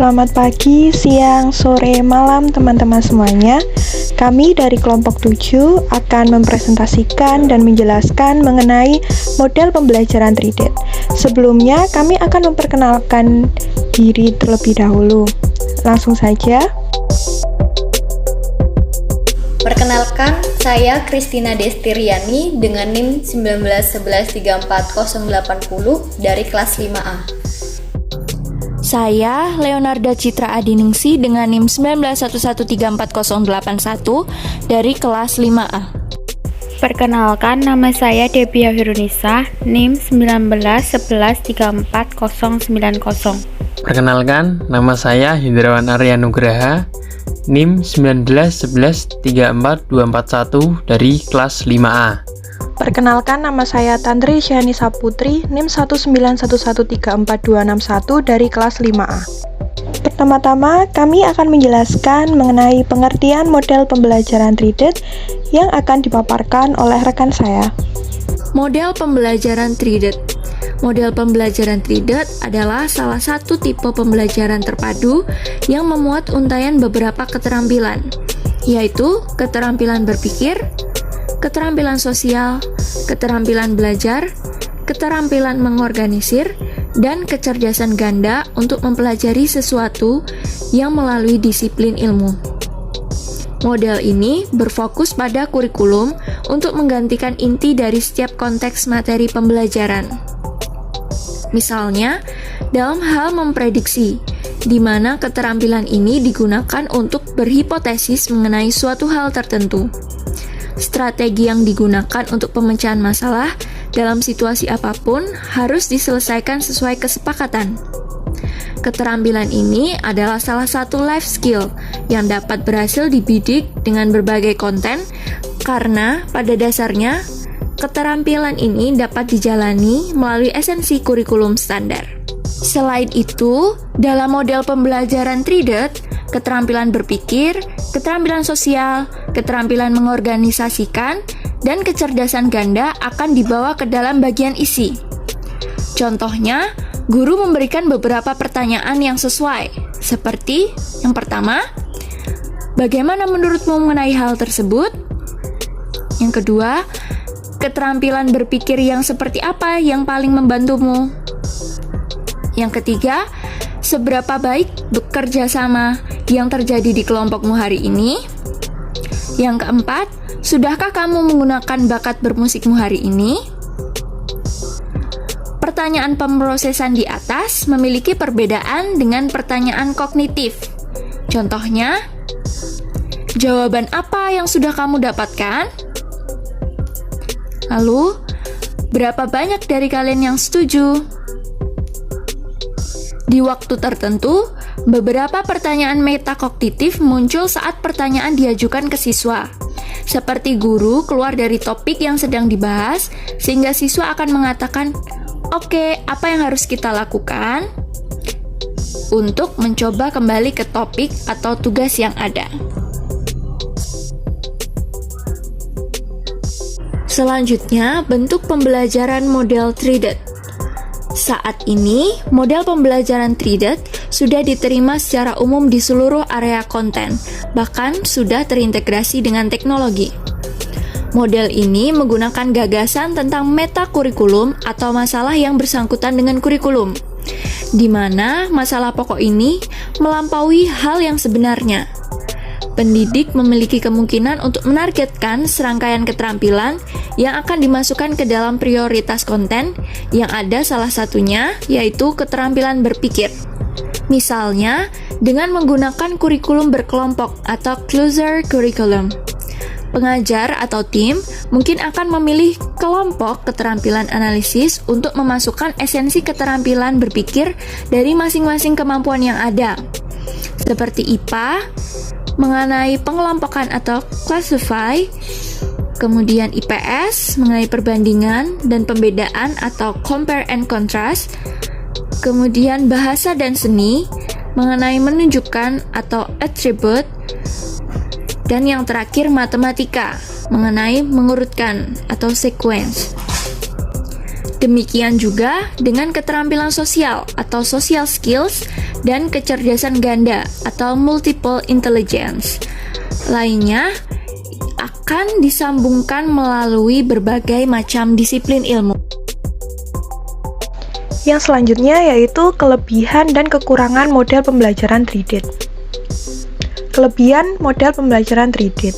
Selamat pagi, siang, sore, malam teman-teman semuanya. Kami dari kelompok 7 akan mempresentasikan dan menjelaskan mengenai model pembelajaran 3D. Sebelumnya, kami akan memperkenalkan diri terlebih dahulu. Langsung saja. Perkenalkan, saya Kristina Destiriani dengan NIM 191134080 dari kelas 5A. Saya Leonarda Citra Adiningsi dengan NIM 191134081 dari kelas 5A. Perkenalkan, nama saya Debia Hirunisa, NIM 191134090. Perkenalkan, nama saya Hindrawan Arya Nugraha, NIM 191134241 dari kelas 5A. Perkenalkan, nama saya Tantri Syahnisa Putri, NIM 191134261 dari kelas 5A. Pertama-tama, kami akan menjelaskan mengenai pengertian model pembelajaran 3D yang akan dipaparkan oleh rekan saya. Model pembelajaran 3D. Model pembelajaran 3D adalah salah satu tipe pembelajaran terpadu yang memuat untaian beberapa keterampilan, yaitu keterampilan berpikir, keterampilan sosial, keterampilan belajar, keterampilan mengorganisir, dan kecerdasan ganda untuk mempelajari sesuatu yang melalui disiplin ilmu. Model ini berfokus pada kurikulum untuk menggantikan inti dari setiap konteks materi pembelajaran. Misalnya, dalam hal memprediksi, di mana keterampilan ini digunakan untuk berhipotesis mengenai suatu hal tertentu. Strategi yang digunakan untuk pemecahan masalah dalam situasi apapun harus diselesaikan sesuai kesepakatan. Keterampilan ini adalah salah satu life skill yang dapat berhasil dibidik dengan berbagai konten karena pada dasarnya keterampilan ini dapat dijalani melalui esensi kurikulum standar. Selain itu, dalam model pembelajaran 3D, keterampilan berpikir, keterampilan sosial, keterampilan mengorganisasikan, dan kecerdasan ganda akan dibawa ke dalam bagian isi. Contohnya, guru memberikan beberapa pertanyaan yang sesuai, seperti yang pertama, bagaimana menurutmu mengenai hal tersebut? Yang kedua, keterampilan berpikir yang seperti apa yang paling membantumu? Yang ketiga, seberapa baik bekerja sama yang terjadi di kelompokmu hari ini? Yang keempat, sudahkah kamu menggunakan bakat bermusikmu hari ini? Pertanyaan pemrosesan di atas memiliki perbedaan dengan pertanyaan kognitif. Contohnya, jawaban apa yang sudah kamu dapatkan? Lalu, berapa banyak dari kalian yang setuju? Di waktu tertentu, beberapa pertanyaan metakognitif muncul saat pertanyaan diajukan ke siswa. Seperti guru keluar dari topik yang sedang dibahas, sehingga siswa akan mengatakan, "Oke, apa yang harus kita lakukan?" untuk mencoba kembali ke topik atau tugas yang ada. Selanjutnya, bentuk pembelajaran model 3D. Saat ini, model pembelajaran 3D sudah diterima secara umum di seluruh area konten, bahkan sudah terintegrasi dengan teknologi. Model ini menggunakan gagasan tentang metakurikulum atau masalah yang bersangkutan dengan kurikulum, di mana masalah pokok ini melampaui hal yang sebenarnya. Pendidik memiliki kemungkinan untuk menargetkan serangkaian keterampilan yang akan dimasukkan ke dalam prioritas konten yang ada salah satunya yaitu keterampilan berpikir. Misalnya, dengan menggunakan kurikulum berkelompok atau closer curriculum. Pengajar atau tim mungkin akan memilih kelompok keterampilan analisis untuk memasukkan esensi keterampilan berpikir dari masing-masing kemampuan yang ada. Seperti IPA, mengenai pengelompokan atau classify, kemudian IPS mengenai perbandingan dan pembedaan atau compare and contrast, kemudian bahasa dan seni mengenai menunjukkan atau attribute, dan yang terakhir matematika mengenai mengurutkan atau sequence. Demikian juga dengan keterampilan sosial atau social skills dan kecerdasan ganda atau multiple intelligence. Lainnya akan disambungkan melalui berbagai macam disiplin ilmu. Yang selanjutnya yaitu kelebihan dan kekurangan model pembelajaran treated. Kelebihan model pembelajaran treated.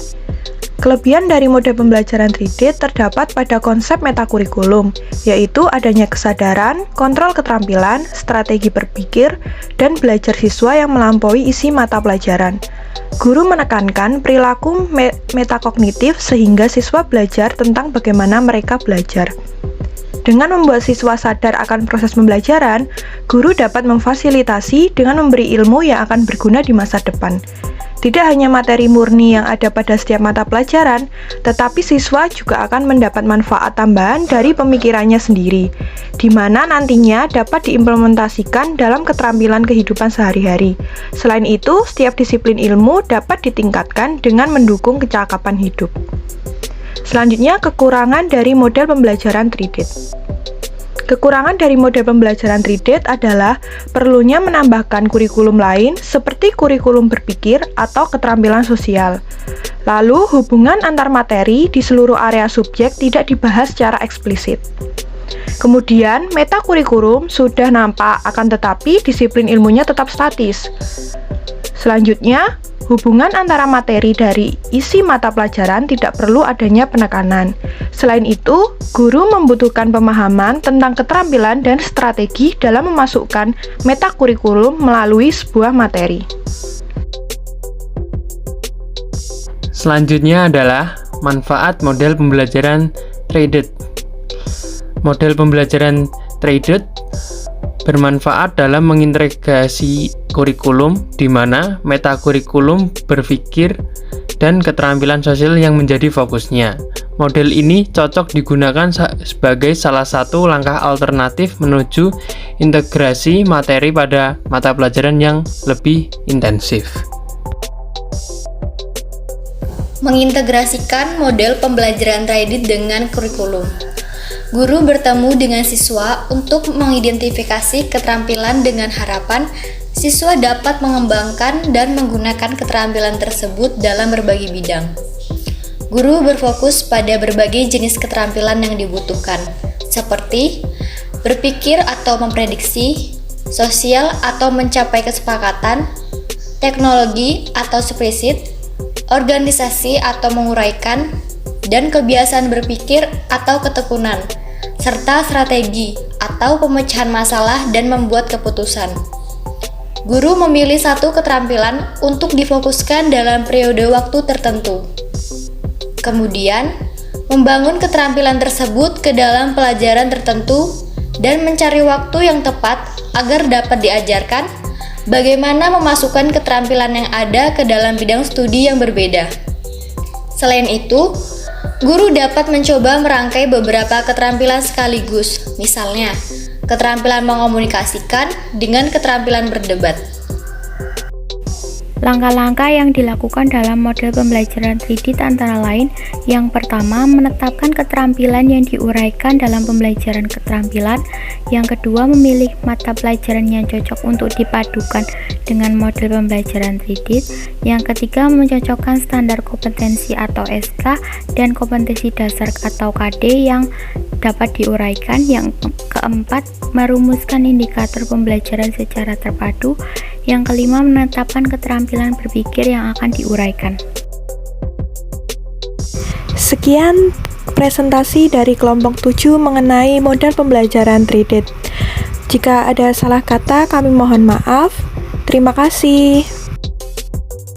Kelebihan dari model pembelajaran treated terdapat pada konsep metakurikulum, yaitu adanya kesadaran, kontrol keterampilan, strategi berpikir, dan belajar siswa yang melampaui isi mata pelajaran. Guru menekankan perilaku metakognitif sehingga siswa belajar tentang bagaimana mereka belajar. Dengan membuat siswa sadar akan proses pembelajaran, guru dapat memfasilitasi dengan memberi ilmu yang akan berguna di masa depan. Tidak hanya materi murni yang ada pada setiap mata pelajaran, tetapi siswa juga akan mendapat manfaat tambahan dari pemikirannya sendiri, di mana nantinya dapat diimplementasikan dalam keterampilan kehidupan sehari-hari. Selain itu, setiap disiplin ilmu dapat ditingkatkan dengan mendukung kecakapan hidup. Selanjutnya, kekurangan dari model pembelajaran treated. Kekurangan dari model pembelajaran treated adalah perlunya menambahkan kurikulum lain seperti kurikulum berpikir atau keterampilan sosial. Lalu, hubungan antar materi di seluruh area subjek tidak dibahas secara eksplisit. Kemudian, metakurikulum sudah nampak, akan tetapi disiplin ilmunya tetap statis. Selanjutnya, hubungan antara materi dari isi mata pelajaran tidak perlu adanya penekanan. Selain itu, guru membutuhkan pemahaman tentang keterampilan dan strategi dalam memasukkan metakurikulum melalui sebuah materi. Selanjutnya adalah manfaat model pembelajaran treated. Model pembelajaran treated bermanfaat dalam mengintegrasi kurikulum di mana metakurikulum berpikir dan keterampilan sosial yang menjadi fokusnya. Model ini cocok digunakan sebagai salah satu langkah alternatif menuju integrasi materi pada mata pelajaran yang lebih intensif. Mengintegrasikan model pembelajaran treated dengan kurikulum. Guru bertemu dengan siswa untuk mengidentifikasi keterampilan dengan harapan siswa dapat mengembangkan dan menggunakan keterampilan tersebut dalam berbagai bidang. Guru berfokus pada berbagai jenis keterampilan yang dibutuhkan, seperti berpikir atau memprediksi, sosial atau mencapai kesepakatan, teknologi atau spreadsheet, organisasi atau menguraikan, dan kebiasaan berpikir atau ketekunan, serta strategi atau pemecahan masalah dan membuat keputusan. Guru memilih satu keterampilan untuk difokuskan dalam periode waktu tertentu. Kemudian, membangun keterampilan tersebut ke dalam pelajaran tertentu dan mencari waktu yang tepat agar dapat diajarkan bagaimana memasukkan keterampilan yang ada ke dalam bidang studi yang berbeda. Selain itu, guru dapat mencoba merangkai beberapa keterampilan sekaligus, misalnya keterampilan mengomunikasikan dengan keterampilan berdebat. Langkah-langkah yang dilakukan dalam model pembelajaran treated antara lain, yang pertama, menetapkan keterampilan yang diuraikan dalam pembelajaran keterampilan. Yang kedua, memilih mata pelajaran yang cocok untuk dipadukan dengan model pembelajaran treated. Yang ketiga, mencocokkan standar kompetensi atau SK dan kompetensi dasar atau KD yang dapat diuraikan. Yang keempat, merumuskan indikator pembelajaran secara terpadu. Yang kelima, menetapkan keterampilan berpikir yang akan diuraikan. Sekian presentasi dari kelompok 7 mengenai model pembelajaran treated. Jika ada salah kata, kami mohon maaf. Terima kasih.